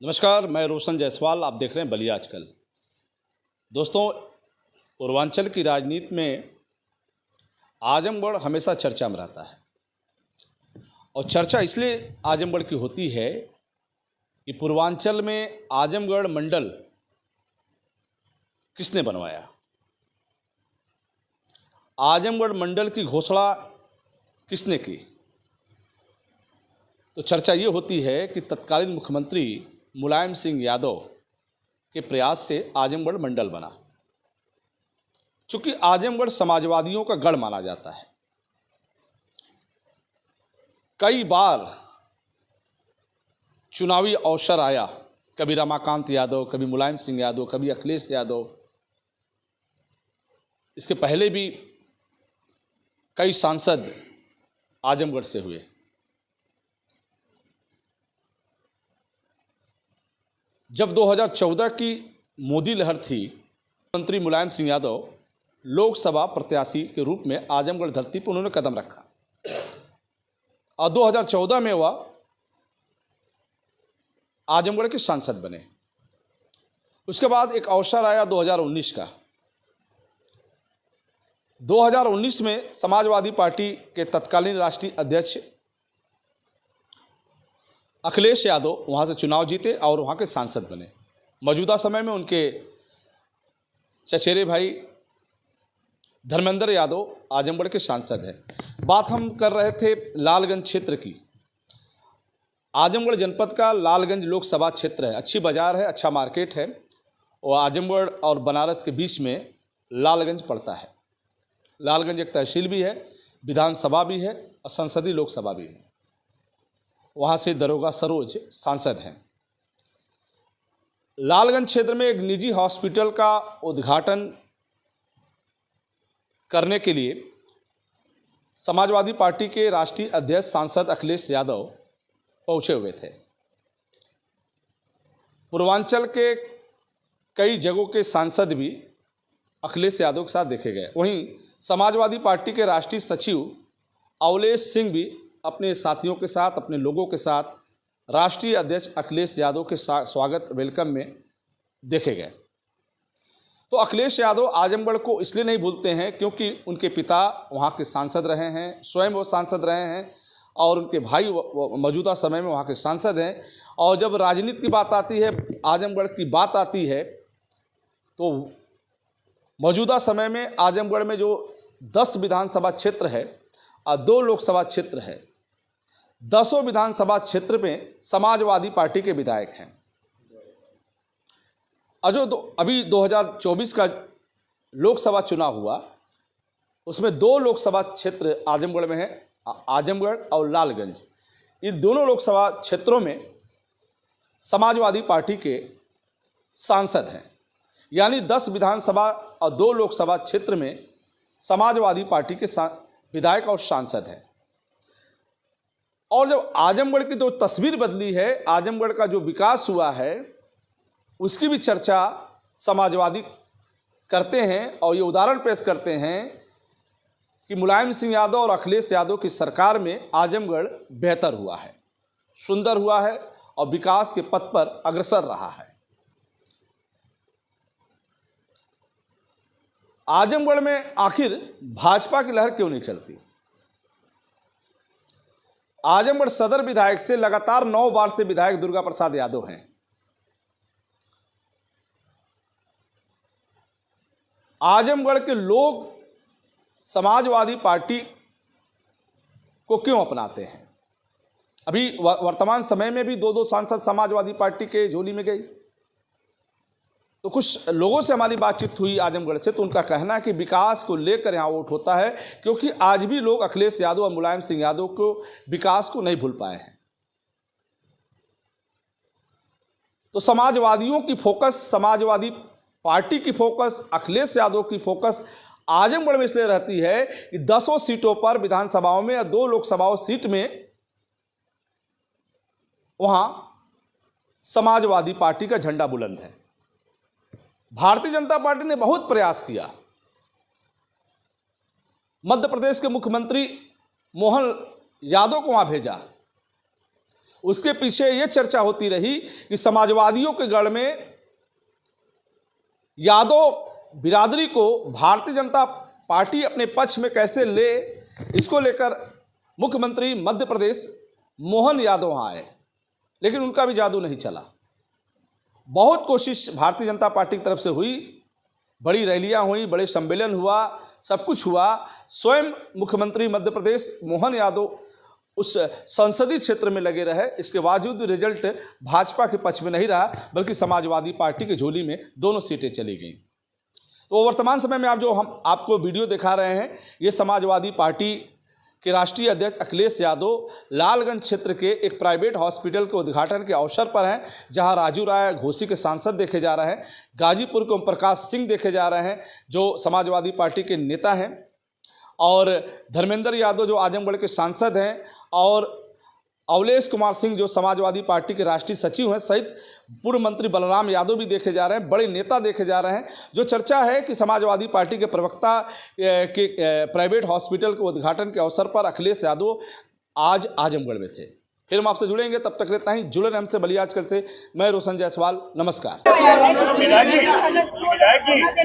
नमस्कार, मैं रोशन जायसवाल। आप देख रहे हैं बलिया आजकल। दोस्तों, पूर्वांचल की राजनीति में आजमगढ़ हमेशा चर्चा में रहता है और चर्चा इसलिए आजमगढ़ की होती है कि पूर्वांचल में आजमगढ़ मंडल किसने बनवाया। आजमगढ़ मंडल की घोषणा किसने की। तो चर्चा ये होती है कि तत्कालीन मुख्यमंत्री मुलायम सिंह यादव के प्रयास से आजमगढ़ मंडल बना। चूंकि आजमगढ़ समाजवादियों का गढ़ माना जाता है, कई बार चुनावी अवसर आया, कभी रमाकांत यादव, कभी मुलायम सिंह यादव, कभी अखिलेश यादव। इसके पहले भी कई सांसद आजमगढ़ से हुए। जब 2014 की मोदी लहर थी, मंत्री मुलायम सिंह यादव लोकसभा प्रत्याशी के रूप में आजमगढ़ धरती पर उन्होंने कदम रखा और 2014 में वह आजमगढ़ के सांसद बने। उसके बाद एक अवसर आया 2019 का। 2019 में समाजवादी पार्टी के तत्कालीन राष्ट्रीय अध्यक्ष अखिलेश यादव वहाँ से चुनाव जीते और वहाँ के सांसद बने। मौजूदा समय में उनके चचेरे भाई धर्मेंद्र यादव आजमगढ़ के सांसद हैं। बात हम कर रहे थे लालगंज क्षेत्र की। आजमगढ़ जनपद का लालगंज लोकसभा क्षेत्र है। अच्छी बाज़ार है, अच्छा मार्केट है और आजमगढ़ और बनारस के बीच में लालगंज पड़ता है। लालगंज एक तहसील भी है, विधानसभा भी है और संसदीय लोकसभा भी है। वहाँ से दरोगा सरोज सांसद हैं। लालगंज क्षेत्र में एक निजी हॉस्पिटल का उद्घाटन करने के लिए समाजवादी पार्टी के राष्ट्रीय अध्यक्ष सांसद अखिलेश यादव पहुंचे हुए थे। पूर्वांचल के कई जगहों के सांसद भी अखिलेश यादव के साथ देखे गए। वहीं समाजवादी पार्टी के राष्ट्रीय सचिव अवलेश सिंह भी अपने साथियों के साथ, अपने लोगों के साथ राष्ट्रीय अध्यक्ष अखिलेश यादव के स्वागत वेलकम में देखे गए। तो अखिलेश यादव आजमगढ़ को इसलिए नहीं भूलते हैं क्योंकि उनके पिता वहाँ के सांसद रहे हैं, स्वयं वो सांसद रहे हैं और उनके भाई मौजूदा समय में वहाँ के सांसद हैं। और जब राजनीति की बात आती है, आजमगढ़ की बात आती है, तो मौजूदा समय में आजमगढ़ में जो 10 विधानसभा क्षेत्र है और 2 लोकसभा क्षेत्र है, 10 विधानसभा क्षेत्र में समाजवादी पार्टी के विधायक हैं। और जो अभी 2024 का लोकसभा चुनाव हुआ, उसमें 2 लोकसभा क्षेत्र आजमगढ़ में है, आजमगढ़ और लालगंज। इन दोनों लोकसभा क्षेत्रों में समाजवादी पार्टी के सांसद हैं। यानी 10 विधानसभा और 2 लोकसभा क्षेत्र में समाजवादी पार्टी के विधायक और सांसद हैं। और जब आजमगढ़ की जो तस्वीर बदली है, आजमगढ़ का जो विकास हुआ है, उसकी भी चर्चा समाजवादी करते हैं और ये उदाहरण पेश करते हैं कि मुलायम सिंह यादव और अखिलेश यादव की सरकार में आजमगढ़ बेहतर हुआ है, सुंदर हुआ है और विकास के पथ पर अग्रसर रहा है। आजमगढ़ में आखिर भाजपा की लहर क्यों नहीं चलती। आजमगढ़ सदर विधायक से लगातार 9 बार से विधायक दुर्गा प्रसाद यादव हैं। आजमगढ़ के लोग समाजवादी पार्टी को क्यों अपनाते हैं। अभी वर्तमान समय में भी 2-2 सांसद समाजवादी पार्टी के झोली में गई। तो कुछ लोगों से हमारी बातचीत हुई आजमगढ़ से, तो उनका कहना है कि विकास को लेकर यहाँ वोट होता है, क्योंकि आज भी लोग अखिलेश यादव और मुलायम सिंह यादव को विकास को नहीं भूल पाए हैं। तो समाजवादियों की फोकस, समाजवादी पार्टी की फोकस, अखिलेश यादव की फोकस आजमगढ़ में इसलिए रहती है कि 10 सीटों पर विधानसभाओं में या 2 लोकसभाओं सीट में वहां समाजवादी पार्टी का झंडा बुलंद है। भारतीय जनता पार्टी ने बहुत प्रयास किया। मध्य प्रदेश के मुख्यमंत्री मोहन यादव को वहां भेजा, उसके पीछे ये चर्चा होती रही कि समाजवादियों के गढ़ में यादव बिरादरी को भारतीय जनता पार्टी अपने पक्ष में कैसे ले, इसको लेकर मुख्यमंत्री मध्य प्रदेश मोहन यादव वहाँ आए, लेकिन उनका भी जादू नहीं चला। बहुत कोशिश भारतीय जनता पार्टी की तरफ से हुई, बड़ी रैलियां हुई, बड़े सम्मेलन हुआ, सब कुछ हुआ। स्वयं मुख्यमंत्री मध्य प्रदेश मोहन यादव उस संसदीय क्षेत्र में लगे रहे, इसके बावजूद रिजल्ट भाजपा के पक्ष में नहीं रहा, बल्कि समाजवादी पार्टी की झोली में दोनों सीटें चली गईं। तो वर्तमान समय में हम आपको वीडियो दिखा रहे हैं, ये समाजवादी पार्टी के राष्ट्रीय अध्यक्ष अखिलेश यादव लालगंज क्षेत्र के एक प्राइवेट हॉस्पिटल के उद्घाटन के अवसर पर हैं, जहां राजू राय घोसी के सांसद देखे जा रहे हैं, गाजीपुर के ओम प्रकाश सिंह देखे जा रहे हैं जो समाजवादी पार्टी के नेता हैं, और धर्मेंद्र यादव जो आजमगढ़ के सांसद हैं, और अवलेश कुमार सिंह जो समाजवादी पार्टी के राष्ट्रीय सचिव हैं, सहित पूर्व मंत्री बलराम यादव भी देखे जा रहे हैं, बड़े नेता देखे जा रहे हैं। जो चर्चा है कि समाजवादी पार्टी के प्रवक्ता के प्राइवेट हॉस्पिटल के उद्घाटन के अवसर पर अखिलेश यादव आज आजमगढ़ में थे। फिर हम आपसे जुड़ेंगे, तब तक रहता ही जुड़े रहें हमसे बलिया आजकल से। मैं रोशन जायसवाल, नमस्कार।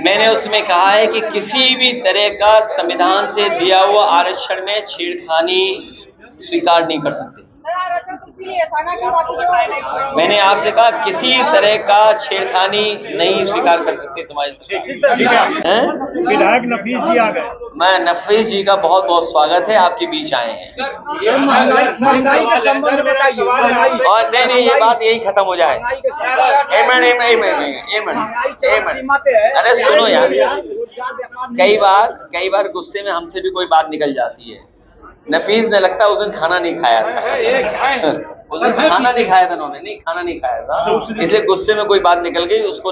मैंने उसमें कहा है कि किसी भी तरह का संविधान से दिया हुआ आरक्षण में छेड़खानी स्वीकार नहीं कर सकते। मैंने आपसे कहा किसी तरह का छेड़खानी नहीं स्वीकार कर सकते समाज से। विधायक नफीस जी आ गए। मैं नफीस जी का बहुत बहुत स्वागत है, आपके बीच आए हैं। और नहीं, ये बात यही खत्म हो जाए। अरे सुनो यार, कई बार गुस्से में हमसे भी कोई बात निकल जाती है। नफीस ने लगता है उस दिन खाना नहीं खाया था, उस दिन खाना नहीं खाया था, उन्होंने नहीं खाना नहीं खाया था, इसलिए गुस्से में कोई बात निकल गई, उसको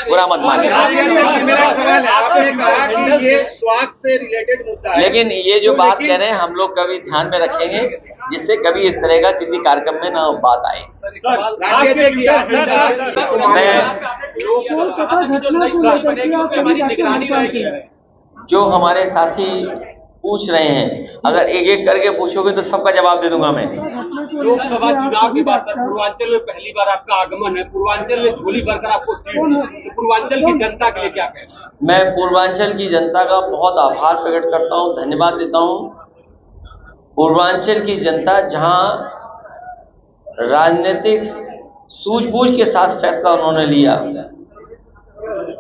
बुरा मत मानिए। स्वास्थ्य रिलेटेड मुद्दा है, लेकिन ये जो बात कह रहे हैं हम लोग कभी ध्यान में रखेंगे, जिससे कभी इस तरह का किसी कार्यक्रम में ना बात आए। जो हमारे साथी पूछ रहे हैं, अगर एक एक करके पूछोगे तो सबका जवाब दे दूंगा मैं। लोकसभा चुनाव के बाद पूर्वांचल में पहली बार आपका आगमन है, पूर्वांचल में झोली भरकर आपको सीट दी, तो पूर्वांचल की जनता के लिए क्या कहना है? मैं पूर्वांचल की जनता का बहुत आभार प्रकट करता हूं, धन्यवाद देता हूं। पूर्वांचल की जनता जहां राजनीतिक सूझबूझ के साथ फैसला उन्होंने लिया,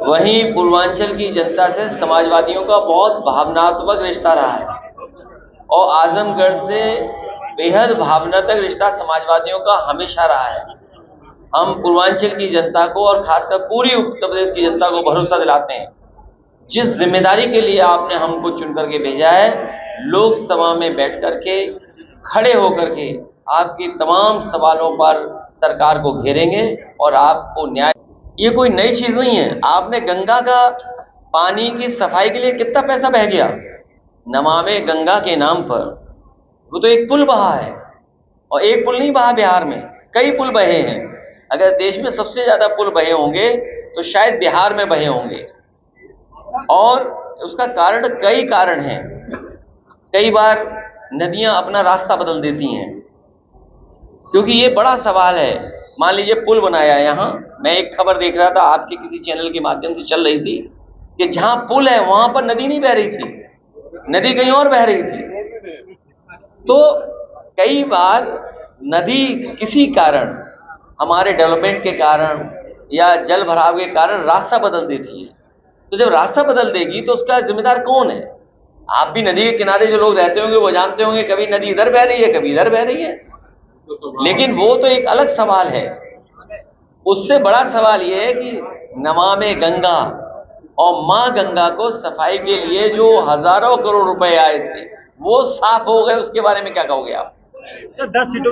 वहीं पूर्वांचल की जनता से समाजवादियों का बहुत भावनात्मक रिश्ता रहा है, और आजमगढ़ से बेहद भावनात्मक रिश्ता समाजवादियों का हमेशा रहा है। हम पूर्वांचल की जनता को और खासकर पूरी उत्तर प्रदेश की जनता को भरोसा दिलाते हैं, जिस जिम्मेदारी के लिए आपने हमको चुन करके भेजा है, लोकसभा में बैठ करके खड़े होकर के आपके तमाम सवालों पर सरकार को घेरेंगे और आपको न्याय। ये कोई नई चीज नहीं है। आपने गंगा का पानी की सफाई के लिए कितना पैसा बह गया नमामि गंगा के नाम पर, वो तो एक पुल बहा है, और एक पुल नहीं बहा, बिहार में कई पुल बहे हैं। अगर देश में सबसे ज्यादा पुल बहे होंगे तो शायद बिहार में बहे होंगे, और उसका कारण कई कारण हैं। कई बार नदियां अपना रास्ता बदल देती हैं, क्योंकि ये बड़ा सवाल है। मान लीजिए पुल बनाया यहाँ, मैं एक खबर देख रहा था आपके किसी चैनल के माध्यम से चल रही थी कि जहां पुल है वहां पर नदी नहीं बह रही थी, नदी कहीं और बह रही थी। तो कई बार नदी किसी कारण, हमारे डेवलपमेंट के कारण या जल भराव के कारण रास्ता बदल देती है। तो जब रास्ता बदल देगी तो उसका जिम्मेदार कौन है? आप भी नदी के किनारे जो लोग रहते होंगे वो जानते होंगे, कभी नदी इधर बह रही है, कभी इधर बह रही है। लेकिन वो तो एक अलग सवाल है। उससे बड़ा सवाल ये है कि नमामि गंगा और माँ गंगा को सफाई के लिए जो हजारों करोड़ रुपए आए थे वो साफ हो गए, उसके बारे में क्या कहोगे आप? 10 सीटों